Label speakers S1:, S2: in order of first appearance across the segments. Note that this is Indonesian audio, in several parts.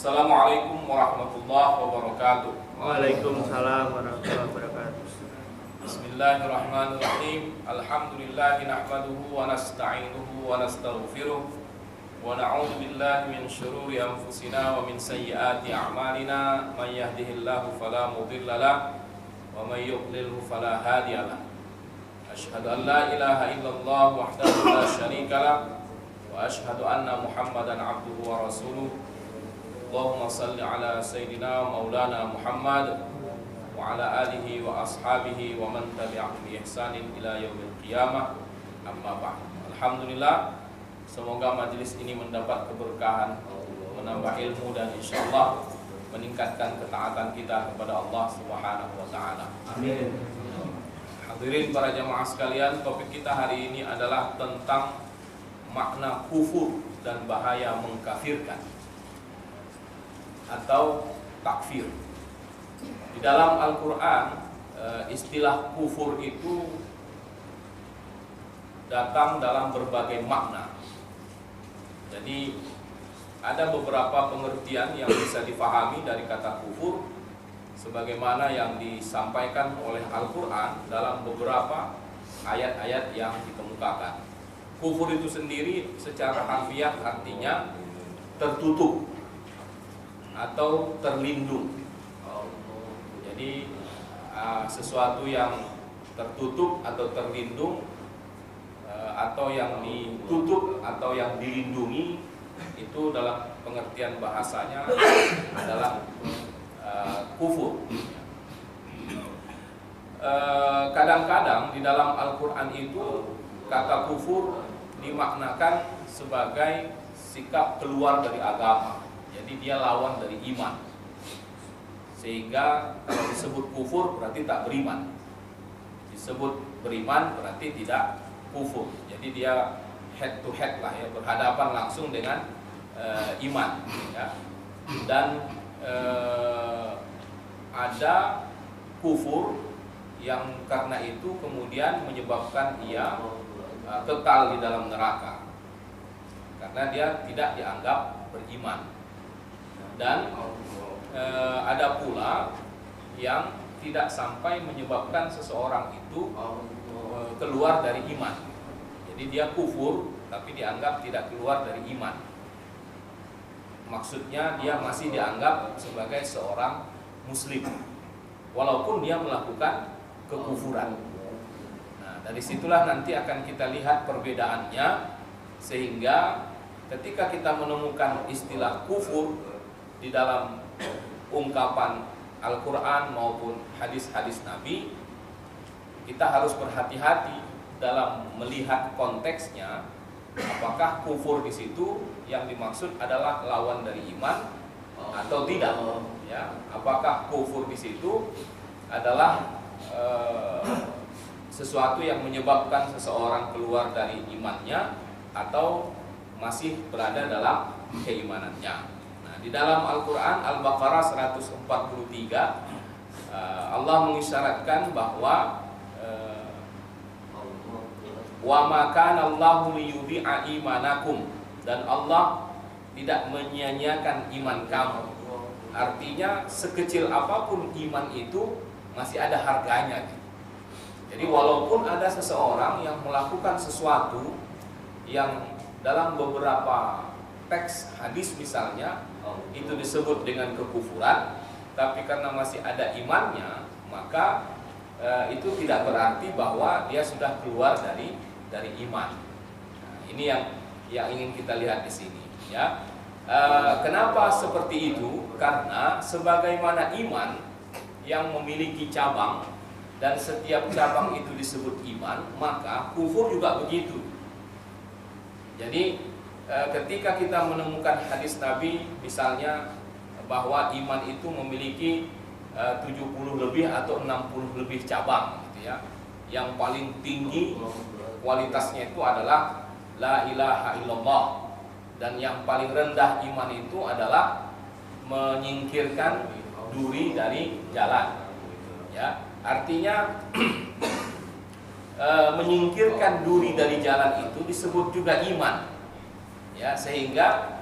S1: Assalamualaikum warahmatullahi wabarakatuh.
S2: Waalaikumsalam warahmatullahi wabarakatuh.
S1: Bismillahirrahmanirrahim. Alhamdulillahi nahmaduhu wa nasta'inuhu wa nastaghfiruh wa na'udzu billahi min syururi anfusina wa min sayyiati a'malina. May yahdihillahu fala mudilla lahu wa may yudlilhu fala hadiya lahu. Asyhadu an la ilaha illallah wahdahu la syarika lahu wa asyhadu anna Muhammadan abduhu wa rasuluh. Allahumma salli ala sayyidina maulana Muhammad wa ala alihi wa ashabihi wa man tabi'ahum bi ihsanin ila yaumil qiyamah. Amma ba'd. Alhamdulillah, semoga majelis ini mendapat keberkahan, menambah ilmu dan insyaallah meningkatkan ketaatan kita kepada Allah Subhanahu wa taala.
S2: Amin.
S1: Hadirin para jamaah sekalian, topik kita hari ini adalah tentang makna kufur dan bahaya mengkafirkan atau takfir. Di dalam Al-Quran, istilah kufur itu datang dalam berbagai makna. Jadi ada beberapa pengertian yang bisa difahami dari kata kufur, sebagaimana yang disampaikan oleh Al-Quran dalam beberapa ayat-ayat yang dikemukakan. Kufur itu sendiri secara harfiah artinya tertutup atau terlindung. Jadi sesuatu yang tertutup atau terlindung, atau yang ditutup atau yang dilindungi, itu dalam pengertian bahasanya adalah kufur. Kadang-kadang di dalam Al-Quran itu kata kufur dimaknakan sebagai sikap keluar dari agama. Jadi dia lawan dari iman. Sehingga kalau disebut kufur berarti tak beriman. Disebut beriman berarti tidak kufur. Jadi dia head to head lah ya, berhadapan langsung dengan iman ya. Dan ada kufur yang karena itu kemudian menyebabkan ia kekal di dalam neraka karena dia tidak dianggap beriman. Dan ada pula yang tidak sampai menyebabkan seseorang itu keluar dari iman. Jadi dia kufur tapi dianggap tidak keluar dari iman. Maksudnya dia masih dianggap sebagai seorang muslim walaupun dia melakukan kekufuran. Nah, dari situlah nanti akan kita lihat perbedaannya, sehingga ketika kita menemukan istilah kufur di dalam ungkapan Al-Quran maupun hadis-hadis Nabi, kita harus berhati-hati dalam melihat konteksnya. Apakah kufur di situ yang dimaksud adalah lawan dari iman atau tidak? Ya, apakah kufur di situ adalah sesuatu yang menyebabkan seseorang keluar dari imannya atau masih berada dalam keimanannya? Di dalam Al-Quran Al-Baqarah 143 Allah mengisyaratkan bahwa wa ma kana Allahu liyudhi'a imanakum, dan Allah tidak menyia-nyiakan iman kamu. Artinya sekecil apapun iman itu masih ada harganya. Jadi walaupun ada seseorang yang melakukan sesuatu yang dalam beberapa teks hadis misalnya itu disebut dengan kekufuran, tapi karena masih ada imannya, maka itu tidak berarti bahwa dia sudah keluar dari iman. Nah, ini yang ingin kita lihat di sini ya. Kenapa seperti itu? Karena sebagaimana iman yang memiliki cabang dan setiap cabang itu disebut iman, maka kufur juga begitu. Jadi ketika kita menemukan hadis Nabi misalnya bahwa iman itu memiliki 70 lebih atau 60 lebih cabang gitu ya. Yang paling tinggi kualitasnya itu adalah la ilaha illallah, dan yang paling rendah iman itu adalah menyingkirkan duri dari jalan. Ya, artinya menyingkirkan duri dari jalan itu disebut juga iman. Ya, sehingga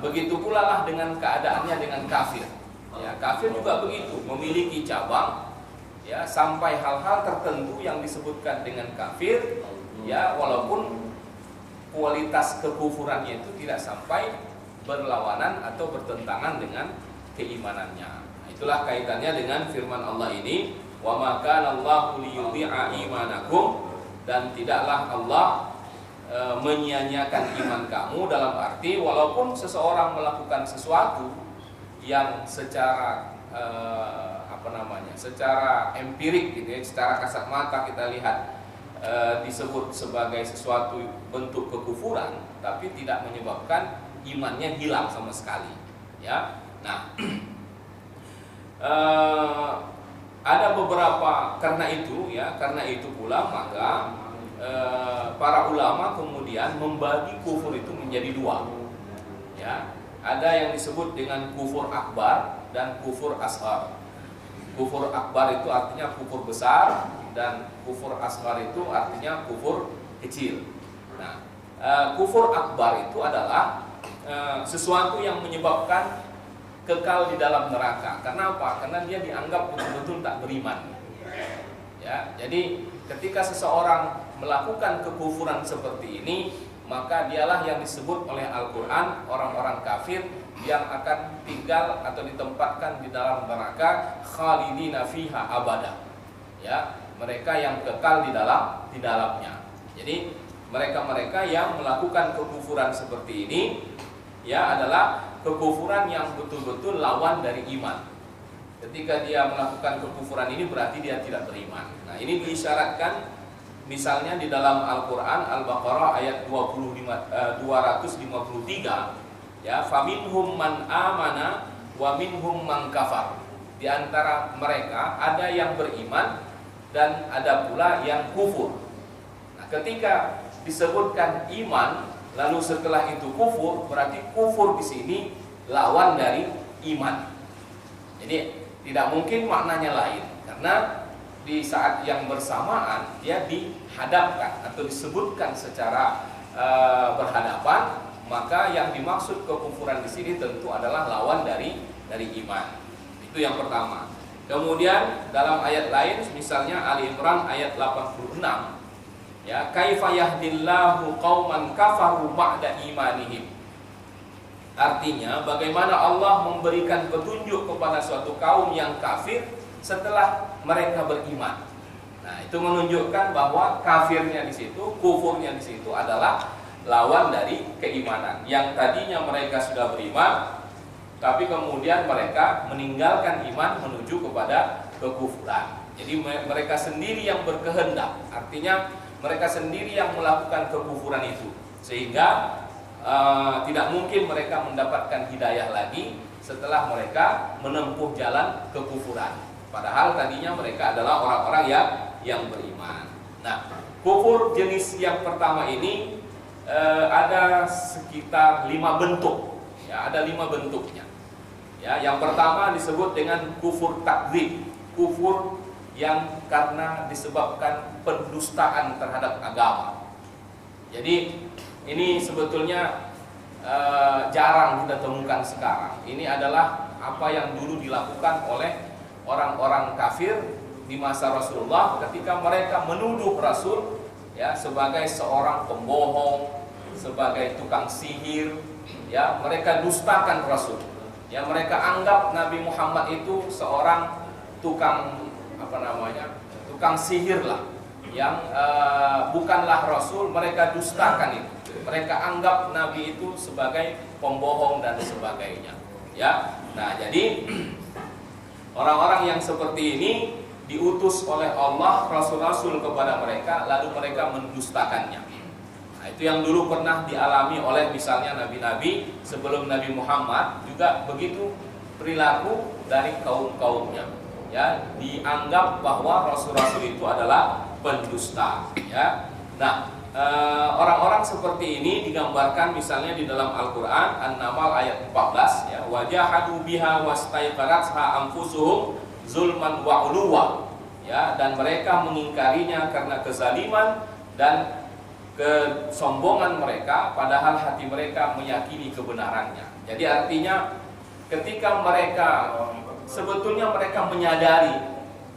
S1: begitu pula lah dengan keadaannya dengan kafir. Ya, kafir juga begitu, memiliki cabang, ya, sampai hal-hal tertentu yang disebutkan dengan kafir, ya, walaupun kualitas kekufurannya itu tidak sampai berlawanan atau bertentangan dengan keimanannya. Nah, itulah kaitannya dengan firman Allah ini, wa ma kana Allahu liyudhi'a imanakum, dan tidaklah Allah menyia-nyiakan iman kamu, dalam arti walaupun seseorang melakukan sesuatu yang secara secara empirik gitu ya, secara kasat mata kita lihat disebut sebagai sesuatu bentuk kekufuran, tapi tidak menyebabkan imannya hilang sama sekali, ya. Nah, ada beberapa, karena itu pula maka para ulama kemudian membagi kufur itu menjadi dua, ya. Ada yang disebut dengan kufur akbar dan kufur asghar. Kufur akbar itu artinya kufur besar, dan kufur asghar itu artinya kufur kecil. Nah, kufur akbar itu adalah sesuatu yang menyebabkan kekal di dalam neraka. Kenapa? Karena dia dianggap betul-betul tak beriman. Ya, jadi ketika seseorang melakukan kekufuran seperti ini, maka dialah yang disebut oleh Al-Quran orang-orang kafir yang akan tinggal atau ditempatkan di dalam neraka khalidina fiha abada. Ya, mereka yang kekal di dalamnya. Jadi mereka-mereka yang melakukan kekufuran seperti ini, ya, adalah kekufuran yang betul-betul lawan dari iman. Ketika dia melakukan kekufuran ini berarti dia tidak beriman. Nah, ini diisyaratkan misalnya di dalam Al-Quran Al-Baqarah ayat 253, ya, faminhum man amana wa minhum man kafar. Di antara mereka ada yang beriman dan ada pula yang kufur. Nah, ketika disebutkan iman lalu setelah itu kufur, berarti kufur di sini lawan dari iman. Jadi tidak mungkin maknanya lain, karena di saat yang bersamaan dia dihadapkan atau disebutkan secara berhadapan, maka yang dimaksud kekufuran di sini tentu adalah lawan dari iman. Itu yang pertama. Kemudian dalam ayat lain, misalnya Ali Imran ayat 86, ya, kaifa yahdillahu qauman kafaru ba'da imanihim. Artinya bagaimana Allah memberikan petunjuk kepada suatu kaum yang kafir setelah mereka beriman. Nah, itu menunjukkan bahwa kafirnya di situ, kufurnya di situ adalah lawan dari keimanan. Yang tadinya mereka sudah beriman, tapi kemudian mereka meninggalkan iman menuju kepada kekufuran. Jadi mereka sendiri yang berkehendak, artinya mereka sendiri yang melakukan kekufuran itu, sehingga tidak mungkin mereka mendapatkan hidayah lagi setelah mereka menempuh jalan kekufuran. Padahal tadinya mereka adalah orang-orang yang beriman. Nah, kufur jenis yang pertama ini ada sekitar 5 bentuk. Ya, ada 5 bentuknya. Ya, yang pertama disebut dengan kufur takdzib, kufur yang karena disebabkan pendustaan terhadap agama. Jadi ini sebetulnya jarang kita temukan sekarang. Ini adalah apa yang dulu dilakukan oleh orang-orang kafir di masa Rasulullah ketika mereka menuduh Rasul, ya, sebagai seorang pembohong, sebagai tukang sihir, ya, mereka dustakan Rasul. Ya, mereka anggap Nabi Muhammad itu seorang tukang tukang sihir lah, yang bukanlah Rasul, mereka dustakan itu. Mereka anggap Nabi itu sebagai pembohong dan sebagainya. Ya, nah jadi orang-orang yang seperti ini diutus oleh Allah rasul-rasul kepada mereka, lalu mereka mendustakannya. Nah, itu yang dulu pernah dialami oleh misalnya nabi-nabi sebelum Nabi Muhammad, juga begitu perilaku dari kaum-kaumnya. Ya, dianggap bahwa rasul-rasul itu adalah pendusta. Ya, nah orang-orang seperti ini digambarkan misalnya di dalam Al-Quran An-Naml ayat 14, ya, wajahadu biha wastaiqaratha anfusuhum zulman wa uluwa, ya, dan mereka mengingkarinya karena kezaliman dan kesombongan mereka, padahal hati mereka meyakini kebenarannya. Jadi artinya ketika mereka sebetulnya mereka menyadari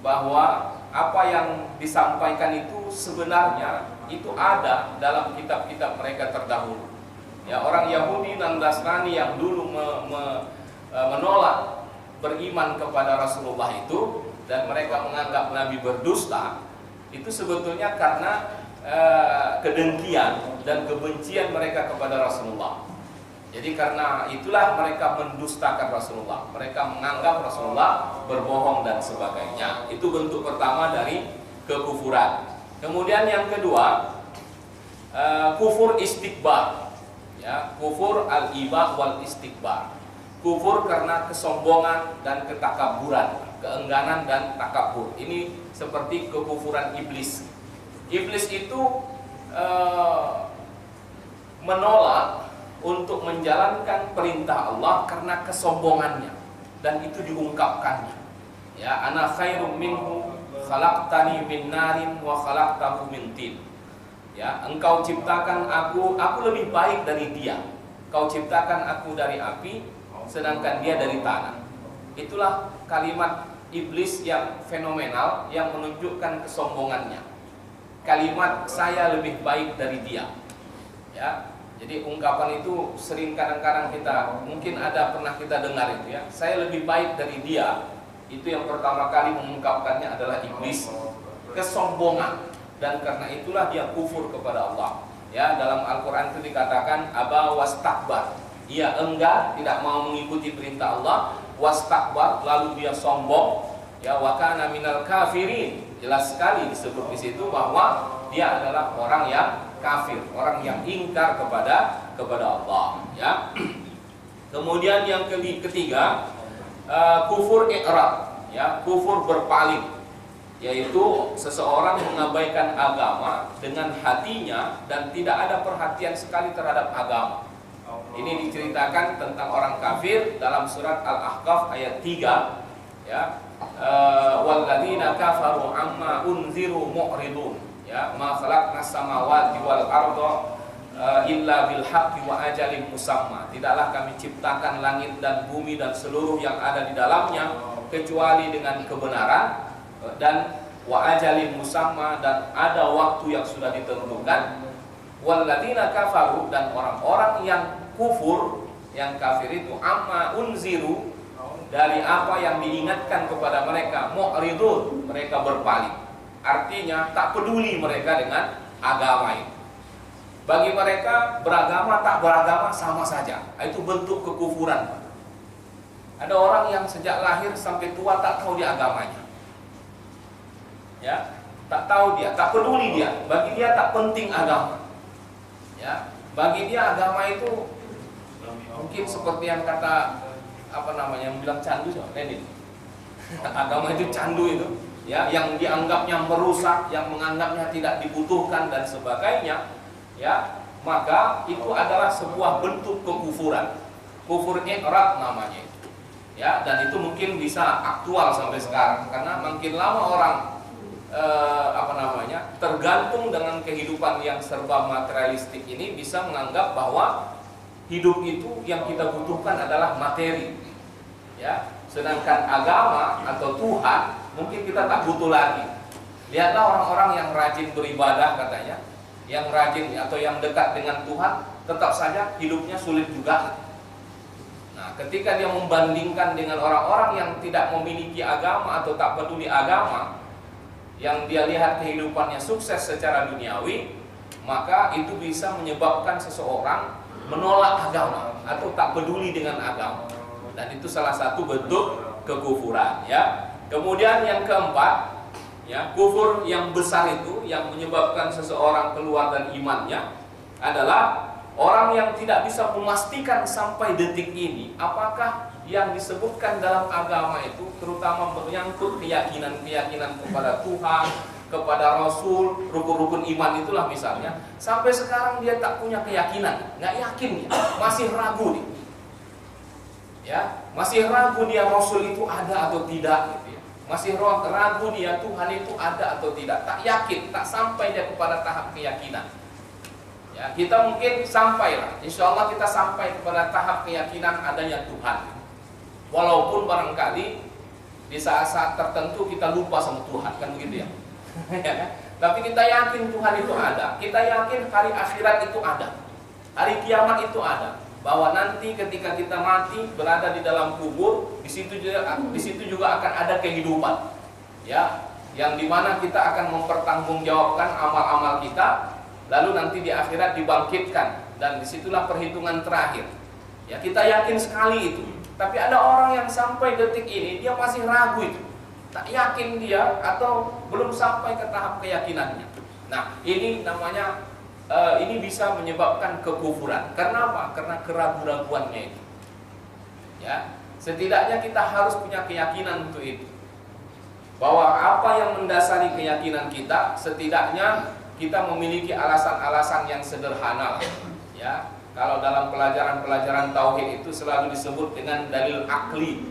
S1: bahwa apa yang disampaikan itu sebenarnya itu ada dalam kitab-kitab mereka terdahulu. Ya, orang Yahudi dan Nasrani yang dulu menolak beriman kepada Rasulullah itu dan mereka menganggap Nabi berdusta, itu sebetulnya karena kedengkian dan kebencian mereka kepada Rasulullah. Jadi karena itulah mereka mendustakan Rasulullah. Mereka menganggap Rasulullah berbohong dan sebagainya. Itu bentuk pertama dari kekufuran. Kemudian yang kedua, kufur istikbar. Ya, kufur al-iba wal istikbar. Kufur karena kesombongan dan ketakaburan, keengganan dan takabur. Ini seperti kekufuran iblis. Iblis itu menolak untuk menjalankan perintah Allah karena kesombongannya, dan itu diungkapkannya. Ya, ana khairum minhu khalaqtani min narin wa khalaqtahu min tin. Ya, engkau ciptakan aku lebih baik dari dia. Kau ciptakan aku dari api, sedangkan dia dari tanah. Itulah kalimat iblis yang fenomenal yang menunjukkan kesombongannya. Kalimat saya lebih baik dari dia. Ya, jadi ungkapan itu sering kadang-kadang kita mungkin pernah kita dengar itu ya. Saya lebih baik dari dia. Itu yang pertama kali mengungkapkannya adalah iblis, kesombongan, dan karena itulah dia kufur kepada Allah. Ya, dalam Al-Qur'an itu dikatakan aba wastakbar. Ia enggan, tidak mau mengikuti perintah Allah, wastakbar, lalu dia sombong. Ya, wa kana minal kafirin. Jelas sekali disebut di situ bahwa dia adalah orang yang kafir, orang yang ingkar kepada Allah. Ya. Kemudian yang ketiga, kufur i'rad, ya, kufur berpaling, yaitu seseorang mengabaikan agama dengan hatinya dan tidak ada perhatian sekali terhadap agama. Ini diceritakan tentang orang kafir dalam surat Al-Ahqaf ayat 3, ya. Walladzina kafaru amma unziru mu'ridun, ya, ma khalaqnas samawati wal arda illa bil haqqi wa ajalin musamma. Tidaklah kami ciptakan langit dan bumi dan seluruh yang ada di dalamnya kecuali dengan kebenaran dan wa ajalin musamma, dan ada waktu yang sudah ditentukan. Walladzina kafaru, dan orang-orang yang kufur, yang kafir itu, amma unziru, dari apa yang diingatkan kepada mereka, mu'ridun, mereka berpaling. Artinya tak peduli mereka dengan agama itu. Bagi mereka beragama tak beragama sama saja. Itu bentuk kekufuran. Ada orang yang sejak lahir sampai tua tak tahu dia agamanya. Ya, tak tahu dia, tak peduli dia. Bagi dia tak penting agama. Ya, bagi dia agama itu mungkin seperti yang kata yang bilang candu siapa? Lenin. Agama itu candu itu, ya, yang dianggapnya merusak, yang menganggapnya tidak dibutuhkan dan sebagainya, ya, maka itu adalah sebuah bentuk kekufuran. Kufur i'rad namanya itu. Ya, dan itu mungkin bisa aktual sampai sekarang karena makin lama orang tergantung dengan kehidupan yang serba materialistik ini, bisa menganggap bahwa hidup itu yang kita butuhkan adalah materi. Ya, sedangkan agama atau Tuhan mungkin kita tak butuh lagi. Lihatlah orang-orang yang rajin beribadah katanya, yang rajin atau yang dekat dengan Tuhan, tetap saja hidupnya sulit juga. Nah, ketika dia membandingkan dengan orang-orang yang tidak memiliki agama atau tak peduli agama, yang dia lihat kehidupannya sukses secara duniawi, maka itu bisa menyebabkan seseorang menolak agama atau tak peduli dengan agama. Dan itu salah satu bentuk kekufuran, ya. Kemudian yang keempat, ya, kufur yang besar itu yang menyebabkan seseorang keluar dari imannya adalah orang yang tidak bisa memastikan sampai detik ini apakah yang disebutkan dalam agama itu, terutama menyangkut keyakinan-keyakinan kepada Tuhan, kepada Rasul, rukun-rukun iman itulah misalnya, sampai sekarang dia tak punya keyakinan, nggak yakin dia, masih ragu nih. Ya, masih ragu dia Rasul itu ada atau tidak gitu ya. Masih ragu dia Tuhan itu ada atau tidak, tak yakin, tak sampai dia kepada tahap keyakinan. Ya, kita mungkin sampailah, insya Allah kita sampai kepada tahap keyakinan adanya Tuhan. Walaupun barangkali di saat-saat tertentu kita lupa sama Tuhan, kan begitu ya. Ya kan? Tapi kita yakin Tuhan itu ada. Kita yakin hari akhirat itu ada. Hari kiamat itu ada. Bahwa nanti ketika kita mati berada di dalam kubur, di situ juga akan ada kehidupan. Ya, yang dimana kita akan mempertanggungjawabkan amal-amal kita, lalu nanti di akhirat dibangkitkan, dan disitulah perhitungan terakhir. Ya, kita yakin sekali itu. Tapi ada orang yang sampai detik ini dia masih ragu itu, tak yakin dia atau belum sampai ke tahap keyakinannya. Nah, ini namanya ini bisa menyebabkan kekufuran. Karena apa? Karena keraguan-raguannya itu. Ya, setidaknya kita harus punya keyakinan untuk itu. Bahwa apa yang mendasari keyakinan kita, setidaknya kita memiliki alasan-alasan yang sederhana. Ya, kalau dalam pelajaran-pelajaran tauhid itu selalu disebut dengan dalil akli,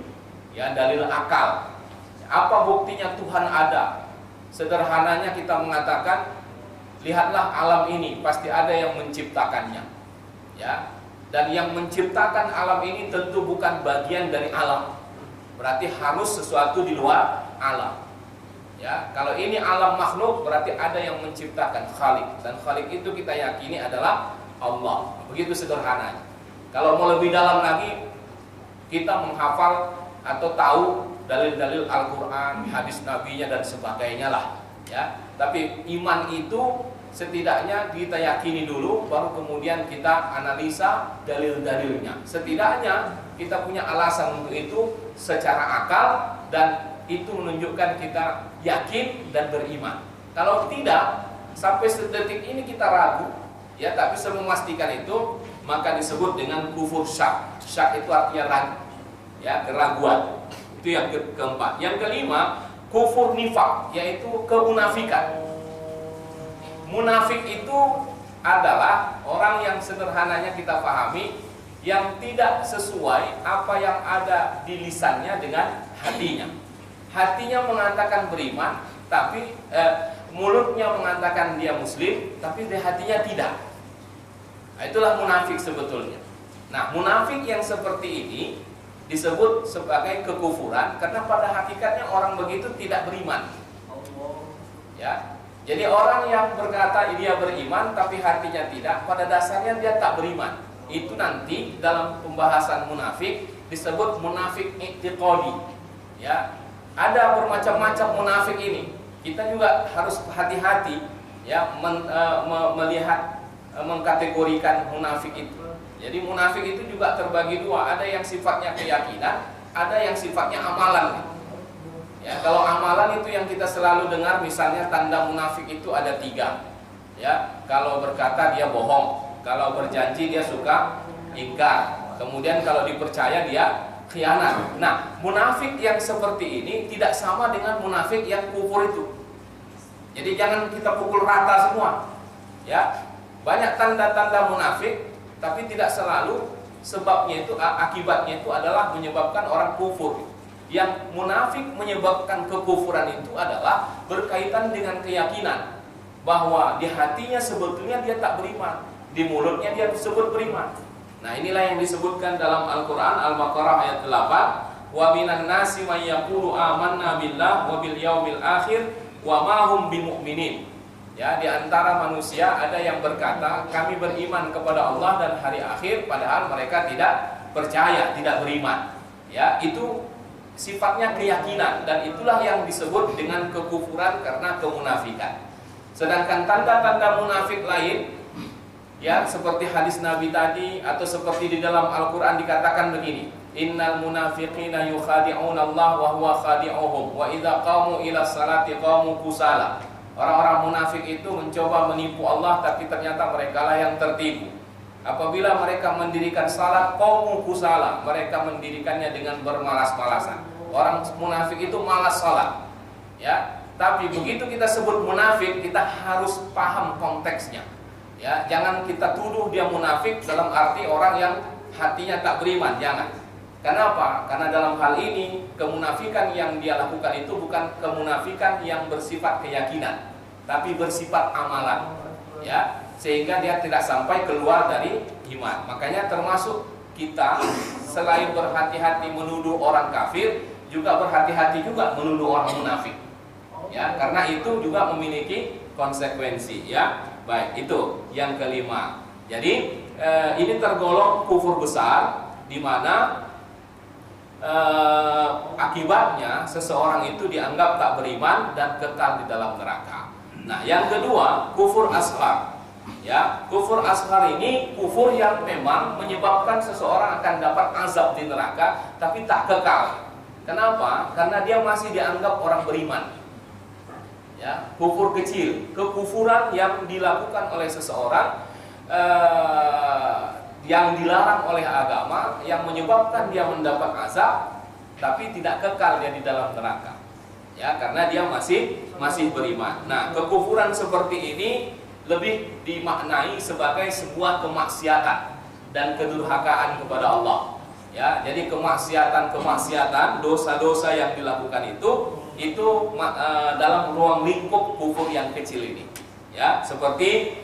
S1: ya, dalil akal. Apa buktinya Tuhan ada? Sederhananya kita mengatakan, lihatlah alam ini, pasti ada yang menciptakannya. Ya, dan yang menciptakan alam ini tentu bukan bagian dari alam. Berarti harus sesuatu di luar alam. Ya, kalau ini alam makhluk berarti ada yang menciptakan, Khalik, dan Khalik itu kita yakini adalah Allah. Begitu sederhananya. Kalau mau lebih dalam lagi, kita menghafal atau tahu dalil-dalil Al-Quran, hadis Nabi-nya dan sebagainya lah. Ya, tapi iman itu setidaknya kita yakini dulu, baru kemudian kita analisa dalil-dalilnya. Setidaknya kita punya alasan untuk itu secara akal, dan itu menunjukkan kita yakin dan beriman. Kalau tidak, sampai sedetik ini kita ragu, ya, tak bisa memastikan itu, maka disebut dengan kufur syak. Syak itu artinya ragu, ya, keraguan. Itu yang keempat. Yang kelima, kufur nifak, yaitu kemunafikan. Munafik itu adalah orang yang sederhananya kita pahami, yang tidak sesuai apa yang ada di lisannya dengan hatinya. Hatinya mengatakan beriman, tapi mulutnya mengatakan dia muslim, tapi di hatinya tidak. Nah, itulah munafik sebetulnya. Nah, munafik yang seperti ini disebut sebagai kekufuran, karena pada hakikatnya orang begitu tidak beriman. Ya, jadi orang yang berkata dia beriman tapi hatinya tidak, pada dasarnya dia tak beriman. Itu nanti dalam pembahasan munafik disebut munafik i'tiqadi. Ya, ada bermacam-macam munafik ini. Kita juga harus hati-hati, ya, melihat, mengkategorikan munafik itu. Jadi munafik itu juga terbagi dua. Ada yang sifatnya keyakinan, ada yang sifatnya amalan. Ya, kalau amalan itu yang kita selalu dengar, misalnya tanda munafik itu ada 3. Ya, kalau berkata dia bohong, kalau berjanji dia suka ingkar, kemudian kalau dipercaya dia khianat. Nah, munafik yang seperti ini tidak sama dengan munafik yang kufur itu. Jadi jangan kita pukul rata semua. Ya, banyak tanda-tanda munafik, tapi tidak selalu sebabnya itu, akibatnya itu adalah menyebabkan orang kufur. Yang munafik menyebabkan kekufuran itu adalah berkaitan dengan keyakinan bahwa di hatinya sebetulnya dia tak beriman, di mulutnya dia disebut beriman. Nah, inilah yang disebutkan dalam Al-Quran Al-Baqarah ayat 8, wa minan nasi may yaqulu amanna billah wa bil yaumil akhir wa ma hum bimu'minin. Ya, di antara manusia ada yang berkata kami beriman kepada Allah dan hari akhir, padahal mereka tidak percaya, tidak beriman. Ya, itu sifatnya keyakinan, dan itulah yang disebut dengan kekufuran karena kemunafikan. Sedangkan tanda-tanda munafik lain, ya, seperti hadis Nabi tadi atau seperti di dalam Al-Quran dikatakan begini, innal munafiqina yukhadi'una Allah wa huwa khadi'uhum wa idza qamu ila salati qamu kusala. Orang-orang munafik itu mencoba menipu Allah, tapi ternyata mereka lah yang tertipu. Apabila mereka mendirikan salat, qamu kusala, mereka mendirikannya dengan bermalas-malasan. Orang munafik itu malas salat. Ya, tapi begitu kita sebut munafik, kita harus paham konteksnya. Ya, jangan kita tuduh dia munafik dalam arti orang yang hatinya tak beriman, jangan. Kenapa? Karena dalam hal ini kemunafikan yang dia lakukan itu bukan kemunafikan yang bersifat keyakinan, tapi bersifat amalan. Ya, sehingga dia tidak sampai keluar dari iman. Makanya termasuk kita selain berhati-hati menuduh orang kafir, juga berhati-hati juga menuduh orang munafik. Ya, karena itu juga memiliki konsekuensi, ya. Baik, itu yang kelima. Jadi ini tergolong kufur besar, di mana akibatnya seseorang itu dianggap tak beriman dan kekal di dalam neraka. Nah, yang kedua, kufur asghar. Ya, kufur asghar ini kufur yang memang menyebabkan seseorang akan dapat azab di neraka, tapi tak kekal. Kenapa? Karena dia masih dianggap orang beriman. Ya, kufur kecil, kekufuran yang dilakukan oleh seseorang yang dilarang oleh agama, yang menyebabkan dia mendapat azab, tapi tidak kekal dia di dalam neraka. Ya, karena dia masih beriman. Nah, kekufuran seperti ini lebih dimaknai sebagai sebuah kemaksiatan dan kedurhakaan kepada Allah. Ya, jadi kemaksiatan, dosa-dosa yang dilakukan itu dalam ruang lingkup kufur yang kecil ini. Ya, seperti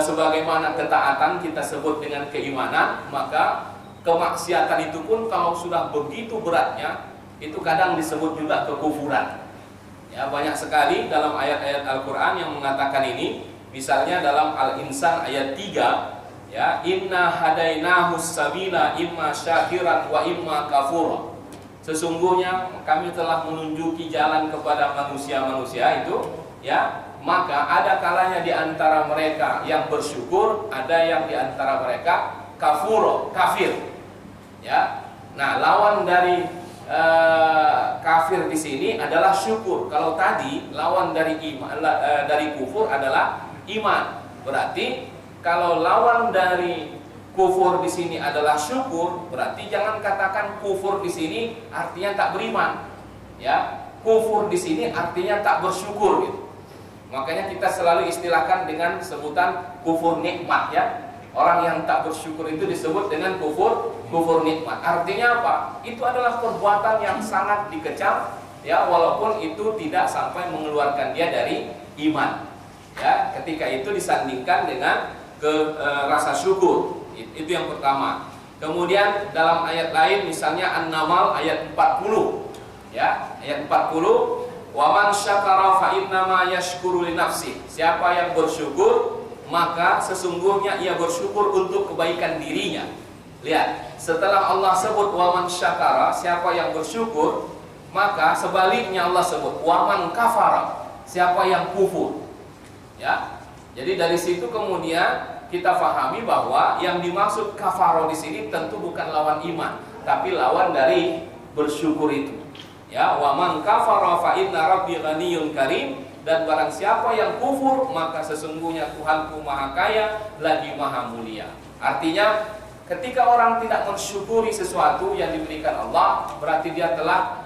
S1: sebagaimana ketaatan kita sebut dengan keimanan, maka kemaksiatan itu pun kalau sudah begitu beratnya, itu kadang disebut juga kekufuran. Ya, banyak sekali dalam ayat-ayat Al-Qur'an yang mengatakan ini. Misalnya dalam Al-Insan ayat 3, ya, inna hadainahus sabila imma syakiran wa imma kafura. Sesungguhnya kami telah menunjuki jalan kepada manusia-manusia itu, ya, maka ada kalanya di antara mereka yang bersyukur, ada yang di antara mereka kafir. Ya. Nah, lawan dari kafir di sini adalah syukur. Kalau tadi lawan dari dari kufur adalah iman. Berarti kalau lawan dari kufur di sini adalah syukur, berarti jangan katakan kufur di sini artinya tak beriman. Ya, kufur di sini artinya tak bersyukur gitu. Makanya kita selalu istilahkan dengan sebutan kufur nikmat, ya. Orang yang tak bersyukur itu disebut dengan kufur nikmat. Artinya apa? Itu adalah perbuatan yang sangat dikecam, ya, walaupun itu tidak sampai mengeluarkan dia dari iman. Ya, ketika itu disandingkan dengan rasa syukur. Itu yang pertama. Kemudian dalam ayat lain, misalnya An-Naml ayat 40, ya, ayat 40, wa man syakara fa innama yashkuru li nafsi. Siapa yang bersyukur, maka sesungguhnya ia bersyukur untuk kebaikan dirinya. Lihat, setelah Allah sebut wa man syakara, siapa yang bersyukur, maka sebaliknya Allah sebut wa man kafara, siapa yang kufur. Ya. Jadi dari situ kemudian kita fahami bahwa yang dimaksud kafaro di sini tentu bukan lawan iman, tapi lawan dari bersyukur itu. Ya, wa man kafara fa inna rabbi ghaniyyun karim, dan barang siapa yang kufur maka sesungguhnya Tuhanku Maha Kaya lagi Maha Mulia. Artinya ketika orang tidak mensyukuri sesuatu yang diberikan Allah, berarti dia telah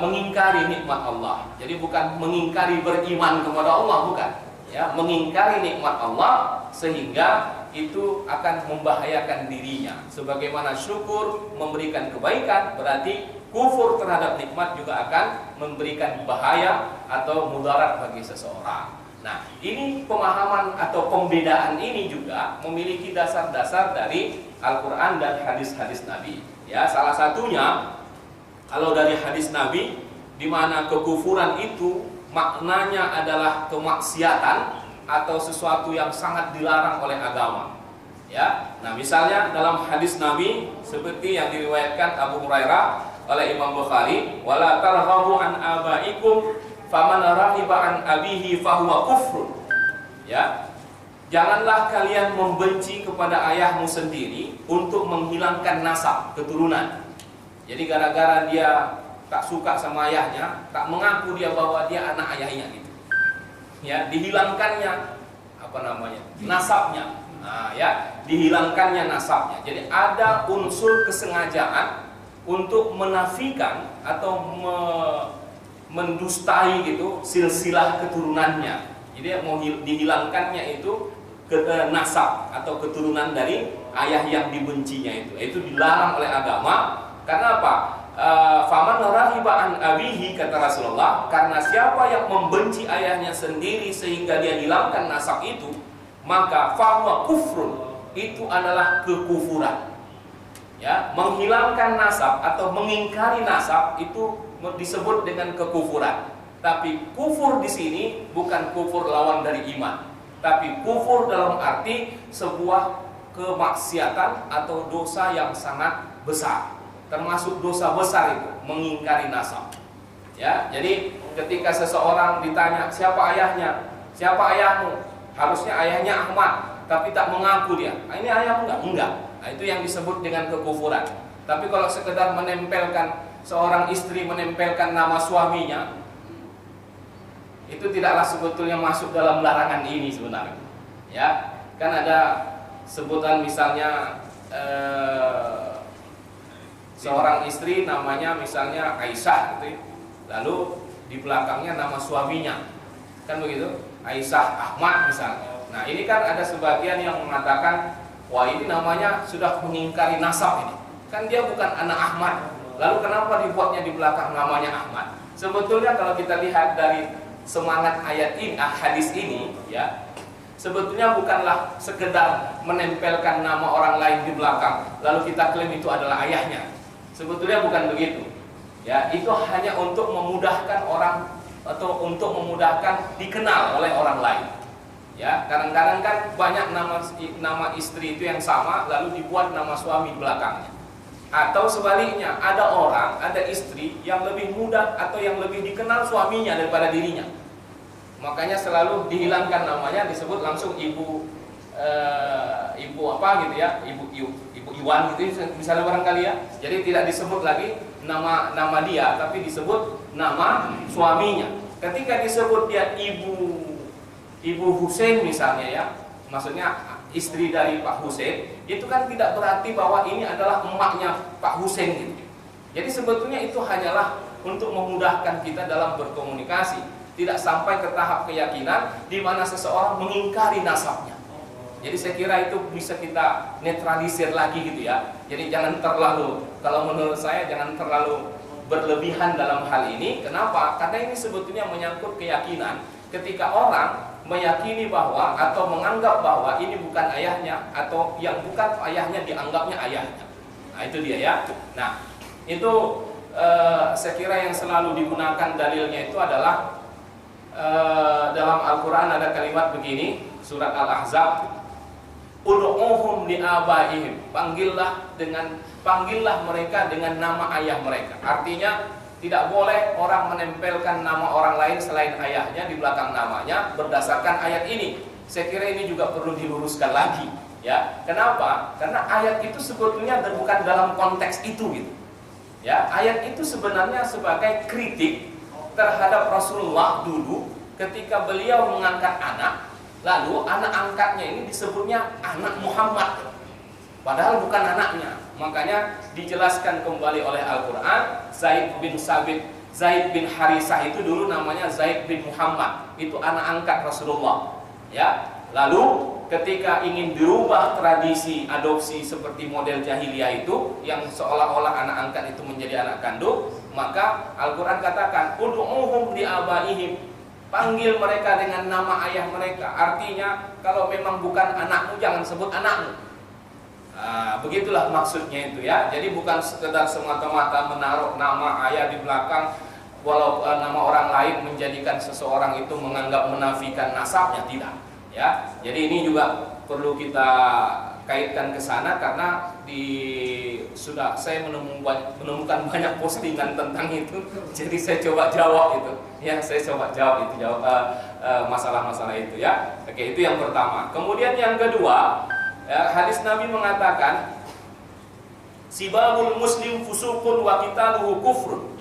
S1: mengingkari nikmat Allah. Jadi bukan mengingkari beriman kepada Allah, bukan. Ya, mengingkari nikmat Allah sehingga itu akan membahayakan dirinya. Sebagaimana syukur memberikan kebaikan, berarti kufur terhadap nikmat juga akan memberikan bahaya atau mudarat bagi seseorang. Nah, ini pemahaman atau pembedaan ini juga memiliki dasar-dasar dari Al-Quran dan hadis-hadis Nabi. Ya, salah satunya kalau dari hadis Nabi, di mana kekufuran itu maknanya adalah kemaksiatan atau sesuatu yang sangat dilarang oleh agama. Ya, nah misalnya dalam hadis Nabi seperti yang diriwayatkan Abu Hurairah oleh Imam Bukhari, wala targhabu an abaikum faman raghiba an abihi fahuwa kufrun. Ya, janganlah kalian membenci kepada ayahmu sendiri untuk menghilangkan nasab, keturunan. Jadi gara-gara dia tak suka sama ayahnya, tak mengaku dia bahwa dia anak ayahnya gitu. Ya, dihilangkannya nasabnya. Nah, ya, dihilangkannya nasabnya. Jadi ada unsur kesengajaan untuk menafikan atau mendustai gitu silsilah keturunannya. Jadi mau dihilangkannya itu nasab atau keturunan dari ayah yang dibencinya itu. Itu dilarang oleh agama. Karena apa? Faman raghiba an abihi, kata Rasulullah, karena siapa yang membenci ayahnya sendiri sehingga dia hilangkan nasab itu, maka fahuwa kufrun, itu adalah kekufuran. Ya, menghilangkan nasab atau mengingkari nasab itu disebut dengan kekufuran. Tapi kufur di sini bukan kufur lawan dari iman, tapi kufur dalam arti sebuah kemaksiatan atau dosa yang sangat besar. Termasuk dosa besar itu mengingkari nasab. Ya, jadi ketika seseorang ditanya siapa ayahnya, siapa ayahmu, harusnya ayahnya Ahmad, tapi tak mengaku dia. Ini ayahmu enggak? Enggak. Nah, itu yang disebut dengan kekufuran. Tapi kalau sekedar menempelkan, seorang istri menempelkan nama suaminya, itu tidaklah sebetulnya masuk dalam larangan ini sebenarnya. Ya, kan ada sebutan misalnya seorang istri namanya misalnya Aisyah gitu ya. Lalu di belakangnya nama suaminya. Kan begitu? Aisyah Ahmad misalnya. Nah, ini kan ada sebagian yang mengatakan, wah ini namanya sudah mengingkari nasab ini. Kan dia bukan anak Ahmad. Lalu kenapa dibuatnya di belakang namanya Ahmad? Sebetulnya kalau kita lihat dari semangat ayat ini, hadis ini, ya, sebetulnya bukanlah sekedar menempelkan nama orang lain di belakang, lalu kita klaim itu adalah ayahnya. Sebetulnya bukan begitu. Ya, itu hanya untuk memudahkan orang atau untuk memudahkan dikenal oleh orang lain. Ya, kadang-kadang kan banyak nama istri itu yang sama, lalu dibuat nama suami di belakangnya. Atau sebaliknya, ada orang, ada istri yang lebih mudah atau yang lebih dikenal suaminya daripada dirinya. Makanya selalu dihilangkan namanya, disebut langsung ibu apa gitu ya, ibu Iwan gitu misalnya barangkali ya. Jadi tidak disebut lagi nama dia, tapi disebut nama suaminya. Ketika disebut dia ibu Husain misalnya ya, maksudnya istri dari Pak Husain, itu kan tidak berarti bahwa ini adalah emaknya Pak Husain gitu. Jadi sebetulnya itu hanyalah untuk memudahkan kita dalam berkomunikasi. Tidak sampai ke tahap keyakinan di mana seseorang mengingkari nasabnya. Jadi saya kira itu bisa kita netralisir lagi gitu ya. Jadi jangan terlalu, kalau menurut saya jangan terlalu berlebihan dalam hal ini. Kenapa? Karena ini sebetulnya menyangkut keyakinan. Ketika orang meyakini bahwa atau menganggap bahwa ini bukan ayahnya, atau yang bukan ayahnya dianggapnya ayahnya. Nah itu dia ya. Nah itu saya kira yang selalu digunakan dalilnya itu adalah dalam Al-Quran ada kalimat begini, surat Al-Ahzab, ud'uhum li'abaihim, panggillah mereka dengan nama ayah mereka. Artinya tidak boleh orang menempelkan nama orang lain selain ayahnya di belakang namanya berdasarkan ayat ini. Saya kira ini juga perlu diluruskan lagi ya. Kenapa? Karena ayat itu sebetulnya bukan dalam konteks itu gitu. Ya, ayat itu sebenarnya sebagai kritik terhadap Rasulullah dulu ketika beliau mengangkat anak, lalu anak angkatnya ini disebutnya anak Muhammad, padahal bukan anaknya. Makanya dijelaskan kembali oleh Al-Quran, Zaid bin Harisah itu dulu namanya Zaid bin Muhammad, itu anak angkat Rasulullah. Ya, lalu ketika ingin dirubah tradisi adopsi seperti model jahiliyah itu, yang seolah-olah anak angkat itu menjadi anak kandung, maka Al-Quran katakan ud'uhum li'abaihim, panggil mereka dengan nama ayah mereka. Artinya kalau memang bukan anakmu jangan sebut anakmu. Nah, begitulah maksudnya itu ya. Jadi bukan sekedar semata-mata menaruh nama ayah di belakang, walau nama orang lain menjadikan seseorang itu menganggap menafikan nasabnya, tidak ya. Jadi ini juga perlu kita kaitkan ke sana, karena saya menemukan banyak postingan tentang itu. Jadi saya coba jawab itu. Ya, saya coba jawab itu, masalah-masalah itu ya. Oke, itu yang pertama. Kemudian yang kedua, ya, hadis Nabi mengatakan sibabul muslim fusuqun wa qitaluhu kufrun.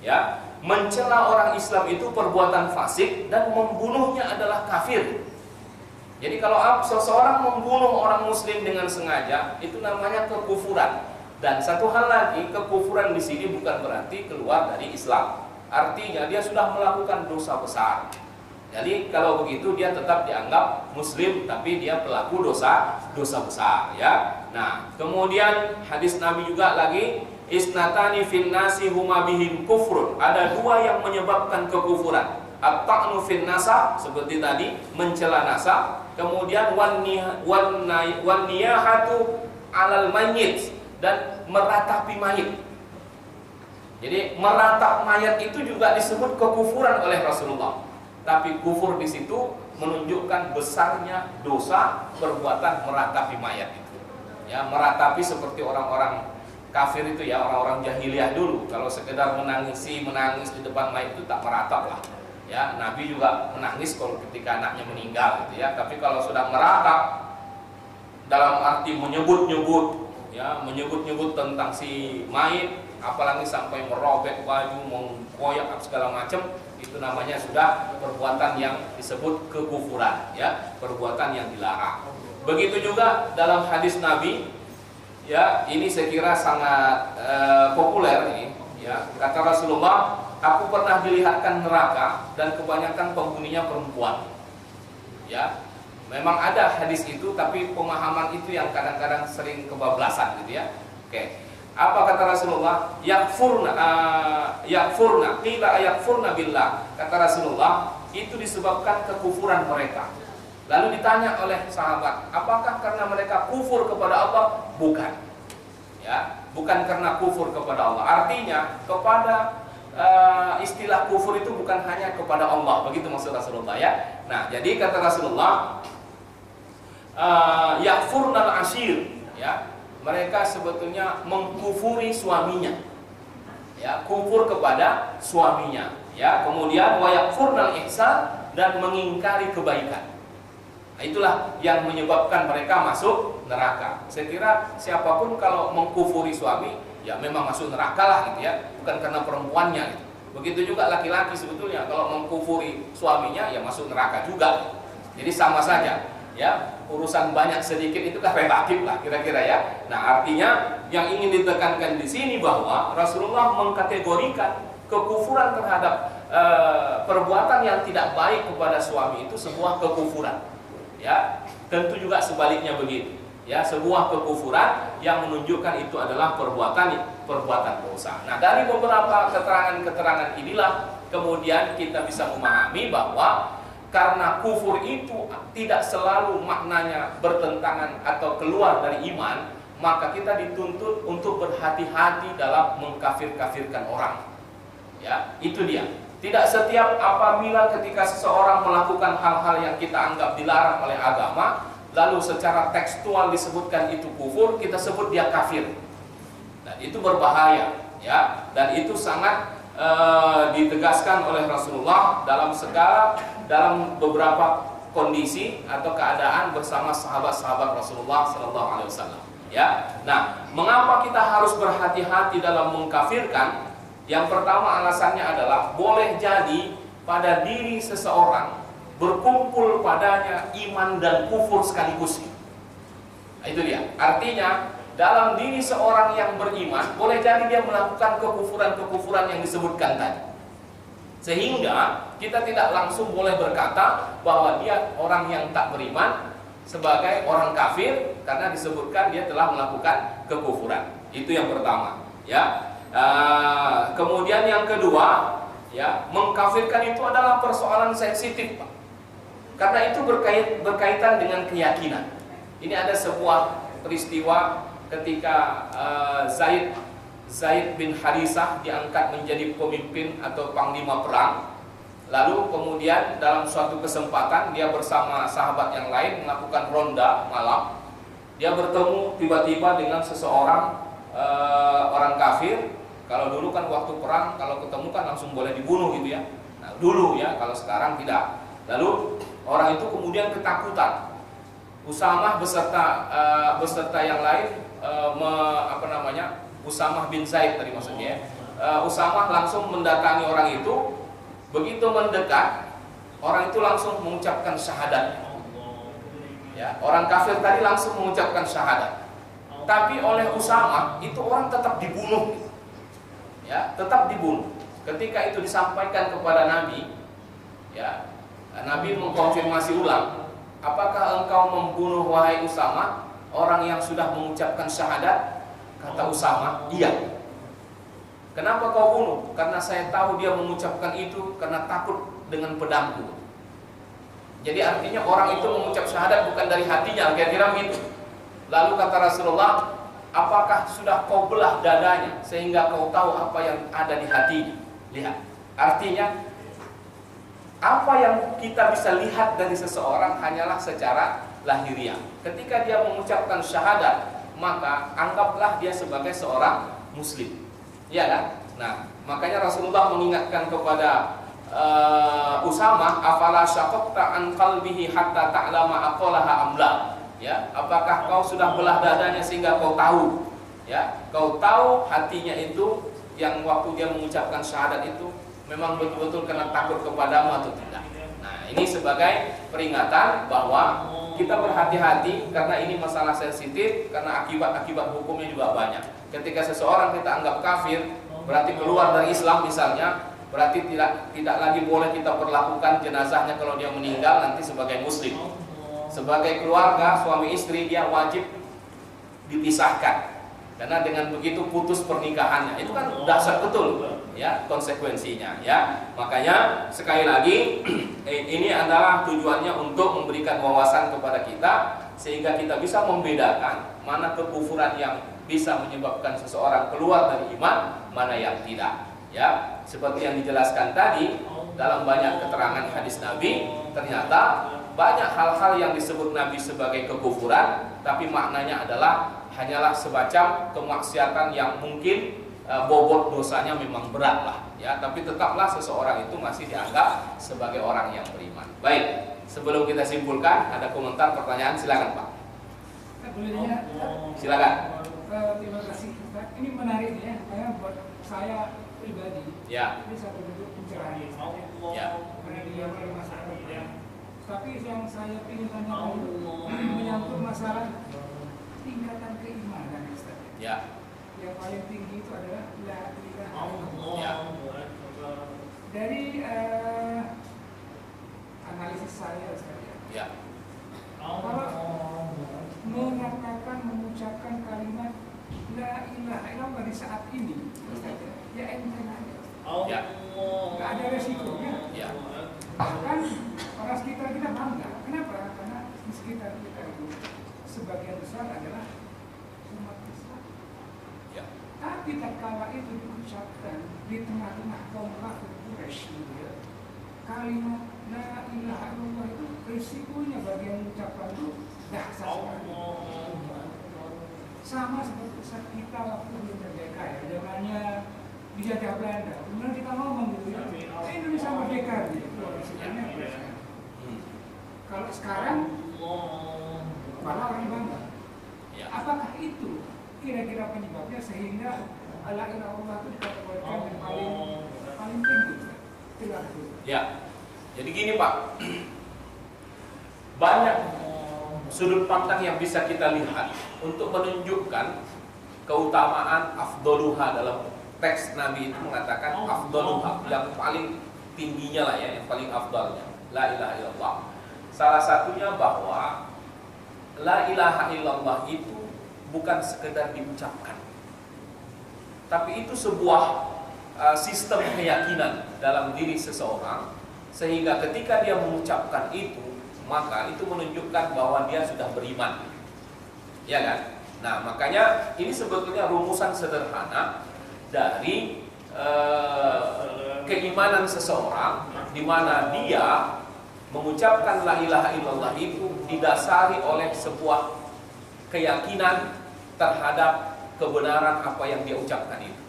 S1: Ya, mencela orang Islam itu perbuatan fasik dan membunuhnya adalah kafir. Jadi kalau seseorang membunuh orang muslim dengan sengaja, itu namanya kekufuran. Dan satu hal lagi, kekufuran di sini bukan berarti keluar dari Islam. Artinya dia sudah melakukan dosa besar. Jadi kalau begitu dia tetap dianggap muslim, tapi dia pelaku dosa besar ya. Nah, kemudian hadis Nabi juga lagi, isnatani fin nasi huma bihim kufrun. Ada dua yang menyebabkan kekufuran. at-ta'nu fin nasab seperti tadi, mencela nasab. Kemudian wan niyahatu 'alal mayyit, dan meratapi mayit. Jadi meratap mayat itu juga disebut kekufuran oleh Rasulullah. Tapi kufur di situ menunjukkan besarnya dosa perbuatan meratapi mayat itu. Ya, meratapi seperti orang-orang kafir itu ya, orang-orang jahiliyah dulu. Kalau sekedar menangis di depan mayat itu tak meratap lah. Ya, Nabi juga menangis kalau ketika anaknya meninggal gitu ya. Tapi kalau sudah meratap dalam arti menyebut-nyebut tentang si mayit, apalagi sampai merobek baju, mengkoyak segala macam, itu namanya sudah perbuatan yang disebut kekufuran, ya, perbuatan yang dilarang. Begitu juga dalam hadis Nabi, ya, ini saya kira sangat populer ini, ya. Kata Rasulullah, aku pernah dilihatkan neraka dan kebanyakan penghuninya perempuan. Ya, memang ada hadis itu, tapi pemahaman itu yang kadang-kadang sering kebablasan gitu ya. Oke. Apa kata Rasulullah? Yakfurna qila yakfurna billah. Kata Rasulullah, itu disebabkan kekufuran mereka. Lalu ditanya oleh sahabat, apakah karena mereka kufur kepada Allah? Bukan. Ya, bukan karena kufur kepada Allah. Artinya kepada istilah kufur itu bukan hanya kepada Allah, begitu maksud Rasulullah ya. Nah, jadi kata Rasulullah, yakfurnal ashir, ya, mereka sebetulnya mengkufuri suaminya, ya, kufur kepada suaminya, ya. Kemudian wa yakfurnal ihsan, dan mengingkari kebaikan. Nah, itulah yang menyebabkan mereka masuk neraka. Saya kira siapapun kalau mengkufuri suami, ya memang masuk neraka lah gitu ya, bukan karena perempuannya gitu. Begitu juga laki-laki sebetulnya kalau mengkufuri suaminya, ya masuk neraka juga. Jadi sama saja. Ya, urusan banyak sedikit itu kan relatif lah kira-kira ya. Nah, artinya yang ingin ditekankan di sini bahwa Rasulullah mengkategorikan kekufuran terhadap perbuatan yang tidak baik kepada suami itu sebuah kekufuran. Ya, tentu juga sebaliknya begitu. Ya, sebuah kekufuran yang menunjukkan itu adalah perbuatan dosa. Nah, dari beberapa keterangan-keterangan inilah kemudian kita bisa memahami bahwa karena kufur itu tidak selalu maknanya bertentangan atau keluar dari iman, maka kita dituntut untuk berhati-hati dalam mengkafir-kafirkan orang. Ya, itu dia. Tidak setiap apabila ketika seseorang melakukan hal-hal yang kita anggap dilarang oleh agama, lalu secara tekstual disebutkan itu kufur, kita sebut dia kafir. Dan itu berbahaya, ya. Dan itu sangat ditegaskan oleh Rasulullah dalam beberapa kondisi atau keadaan bersama sahabat-sahabat Rasulullah Sallallahu Alaihi Wasallam. Ya, nah, mengapa kita harus berhati-hati dalam mengkafirkan? Yang pertama alasannya adalah boleh jadi pada diri seseorang berkumpul padanya iman dan kufur sekaligus. Nah, itu dia. Artinya dalam diri seorang yang beriman boleh jadi dia melakukan kekufuran-kekufuran yang disebutkan tadi. Sehingga kita tidak langsung boleh berkata bahwa dia orang yang tak beriman sebagai orang kafir karena disebutkan dia telah melakukan kekufuran. Itu yang pertama, ya. Kemudian yang kedua, ya, mengkafirkan itu adalah persoalan sensitif, Pak. Karena itu berkaitan dengan keyakinan. Ini ada sebuah peristiwa ketika Zaid bin Harisah diangkat menjadi pemimpin atau panglima perang. Lalu kemudian dalam suatu kesempatan dia bersama sahabat yang lain melakukan ronda malam. Dia bertemu tiba-tiba dengan seseorang orang kafir. Kalau dulu kan waktu perang kalau ketemu kan langsung boleh dibunuh gitu ya. Nah, dulu ya, kalau sekarang tidak. Lalu orang itu kemudian ketakutan. Usamah beserta yang lain Usamah bin Zaid tadi maksudnya. Usamah langsung mendatangi orang itu. Begitu mendekat, orang itu langsung mengucapkan syahadat. Ya, orang kafir tadi langsung mengucapkan syahadat. Tapi oleh Usamah itu orang tetap dibunuh. Ya, tetap dibunuh. Ketika itu disampaikan kepada Nabi, ya, Nabi mengkonfirmasi ulang, apakah engkau membunuh wahai Usamah orang yang sudah mengucapkan syahadat? Kata Usamah, iya. Kenapa kau bunuh? Karena saya tahu dia mengucapkan itu karena takut dengan pedangku. Jadi artinya orang itu mengucap syahadat bukan dari hatinya, kira-kira begitu. Lalu kata Rasulullah, apakah sudah kau belah dadanya sehingga kau tahu apa yang ada di hatinya? Lihat, artinya apa yang kita bisa lihat dari seseorang hanyalah secara lahiriah. Ketika dia mengucapkan syahadat, maka anggaplah dia sebagai seorang muslim. Iya kan? Nah, makanya Rasulullah mengingatkan kepada Usamah, afala syaqaqta an qalbihi hatta ta'lama aqalaha amla. Ya, apakah kau sudah belah dadanya sehingga kau tahu? Ya, kau tahu hatinya itu yang waktu dia mengucapkan syahadat itu memang betul-betul kena takut kepadamu atau tidak. Nah, ini sebagai peringatan bahwa kita berhati-hati karena ini masalah sensitif, karena akibat-akibat hukumnya juga banyak. Ketika seseorang kita anggap kafir, berarti keluar dari Islam misalnya, berarti tidak lagi boleh kita perlakukan jenazahnya kalau dia meninggal nanti sebagai muslim. Sebagai keluarga suami istri dia wajib dipisahkan. Karena dengan begitu putus pernikahannya. Itu kan dahsyat betul ya konsekuensinya ya. Makanya sekali lagi ini adalah tujuannya untuk memberikan wawasan kepada kita sehingga kita bisa membedakan mana kekufuran yang bisa menyebabkan seseorang keluar dari iman, mana yang tidak. Ya, seperti yang dijelaskan tadi dalam banyak keterangan hadis Nabi, ternyata banyak hal-hal yang disebut Nabi sebagai kekufuran, tapi maknanya adalah hanyalah semacam kemaksiatan yang mungkin bobot dosanya memang berat lah, ya. Tapi tetaplah seseorang itu masih dianggap sebagai orang yang beriman. Baik, sebelum kita simpulkan, ada komentar, pertanyaan, silakan Pak. Silakan.
S3: Terima kasih Pak. Ini menarik ya, buat saya pribadi.
S1: Ya.
S3: Ini satu bentuk pencerahan.
S1: Ya.
S3: Oleh masyarakat. Ya. Tapi yang saya ingin tanyakan menyangkut masalah tingkatan keimanan, Ustaz.
S1: Ya.
S3: Yang paling tinggi itu adalah la ilaha illallah.
S1: Ya.
S3: Dari analisis saya, Ustaz.
S1: Ya.
S3: Kalau mengatakan, mengucapkan kalimat la ilaha illallah di saat ini, Ustaz, ya enteng aja.
S1: Ya.
S3: Nggak ada resikonya.
S1: Ya.
S3: Bahkan orang sekitar kita bangga. Kenapa? Karena di sekitar kita itu sebagian besar adalah umat Islam.
S1: Ya.
S3: Tapi tatkala itu diucapkan di tengah-tengah kaum kafir Quraisy, ya, kalimat la ilaha illallah itu risikonya bagi yang mengucapkan itu dahsyat sekali. Sama seperti saat kita waktu belum merdeka ya, zamannya dijajah Belanda. Kemudian kita ngomong gitu ya, Indonesia merdeka gitu. Kalau sekarang malah orang bangga.
S1: Ya.
S3: Apakah itu kira-kira penyebabnya sehingga la ilaha illallah itu dikategorikan yang paling tinggi? Terima kasih.
S1: Ya. Jadi gini Pak, banyak sudut pandang yang bisa kita lihat untuk menunjukkan keutamaan afdoluha. Dalam teks Nabi itu mengatakan afdoluha, yang paling tingginya lah ya, yang paling afdalnya la ilaha illallah. Salah satunya bahwa la ilaha illallah itu bukan sekedar diucapkan, tapi itu sebuah sistem keyakinan dalam diri seseorang, sehingga ketika dia mengucapkan itu, maka itu menunjukkan bahwa dia sudah beriman, ya kan? Nah, makanya ini sebetulnya rumusan sederhana dari keimanan seseorang, di mana dia mengucapkan la ilaha illallah itu didasari oleh sebuah keyakinan terhadap kebenaran apa yang dia ucapkan itu.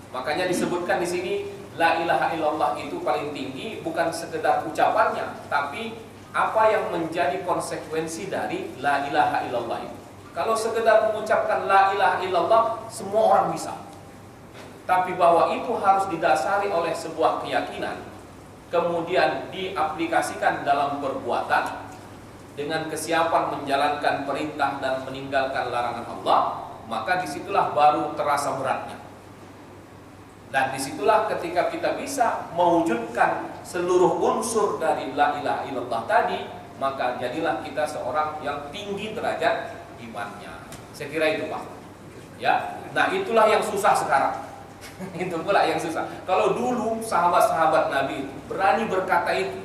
S1: Makanya disebutkan di sini la ilaha illallah itu paling tinggi, bukan sekedar ucapannya, tapi apa yang menjadi konsekuensi dari la ilaha illallah itu. Kalau sekedar mengucapkan la ilaha illallah, semua orang bisa. Tapi bahwa itu harus didasari oleh sebuah keyakinan, kemudian diaplikasikan dalam perbuatan dengan kesiapan menjalankan perintah dan meninggalkan larangan Allah, maka disitulah baru terasa beratnya. Dan disitulah ketika kita bisa mewujudkan seluruh unsur dari la ilaha illallah tadi, maka jadilah kita seorang yang tinggi derajat imannya. Saya kira itu Pak. Ya, nah itulah yang susah sekarang. Itu pula yang susah. Kalau dulu sahabat-sahabat Nabi itu berani berkata itu,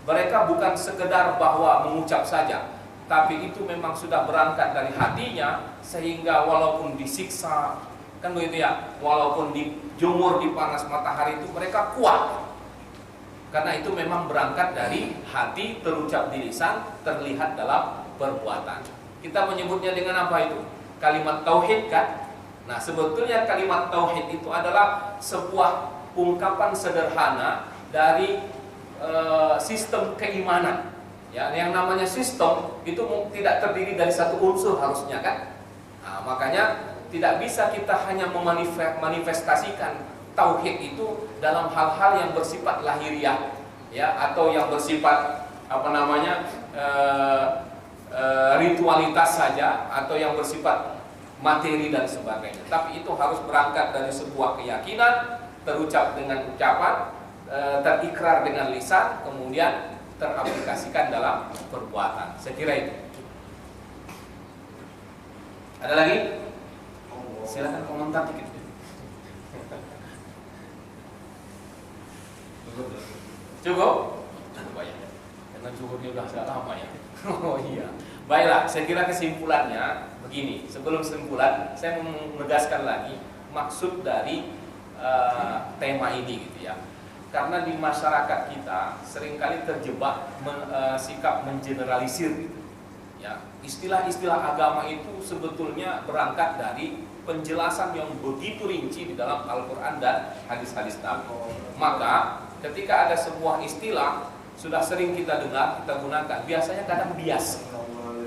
S1: mereka bukan sekedar bahwa mengucap saja, tapi itu memang sudah berangkat dari hatinya, sehingga walaupun disiksa, kan begitu ya, walaupun dijemur di panas matahari itu mereka kuat. Karena itu memang berangkat dari hati, terucap di lisan, terlihat dalam perbuatan. Kita menyebutnya dengan apa itu? Kalimat tauhid kan? Nah, sebetulnya kalimat tauhid itu adalah sebuah ungkapan sederhana dari sistem keimanan. Ya, yang namanya sistem itu tidak terdiri dari satu unsur harusnya kan? Nah, makanya tidak bisa kita hanya memanifestasikan tauhid itu dalam hal-hal yang bersifat lahiriah, ya, atau yang bersifat ritualitas saja, atau yang bersifat materi dan sebagainya. Tapi itu harus berangkat dari sebuah keyakinan, terucap dengan ucapan, terikrar dengan lisan, kemudian teraplikasikan dalam perbuatan. Saya kira itu. Ada lagi? Silakan komentar dikit. Cukup? Cukup ya. Karena cukupnya udah agak lama ya. Oh iya. Baiklah, saya kira kesimpulannya begini. Sebelum kesimpulan, saya menegaskan lagi maksud dari tema ini gitu ya. Karena di masyarakat kita seringkali terjebak sikap mengeneralisir gitu. Ya, istilah-istilah agama itu sebetulnya berangkat dari penjelasan yang begitu rinci di dalam Al-Quran dan hadis-hadis Nabi. Maka ketika ada sebuah istilah sudah sering kita dengar, kita gunakan, biasanya kadang bias.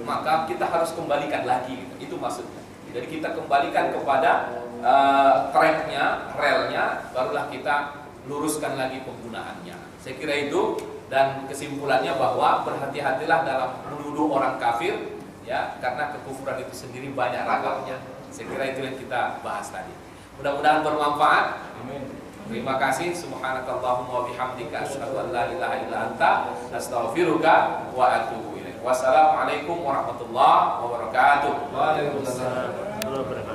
S1: Maka kita harus kembalikan lagi gitu. Itu maksudnya. Jadi kita kembalikan kepada tracknya, relnya, barulah kita luruskan lagi penggunaannya. Saya kira itu. Dan kesimpulannya bahwa berhati-hatilah dalam menuduh orang kafir, ya, karena kekufuran itu sendiri banyak ragamnya. Saya kira itu yang kita bahas tadi. Mudah-mudahan bermanfaat. Amin. Terima kasih. Subhanakallahumma wa bihamdika asyhadu an la ilaha illa anta astaghfiruka wa atubu ilaik. Wassalamualaikum warahmatullahi wabarakatuh.
S2: Waalaikumsalam warahmatullahi wabarakatuh.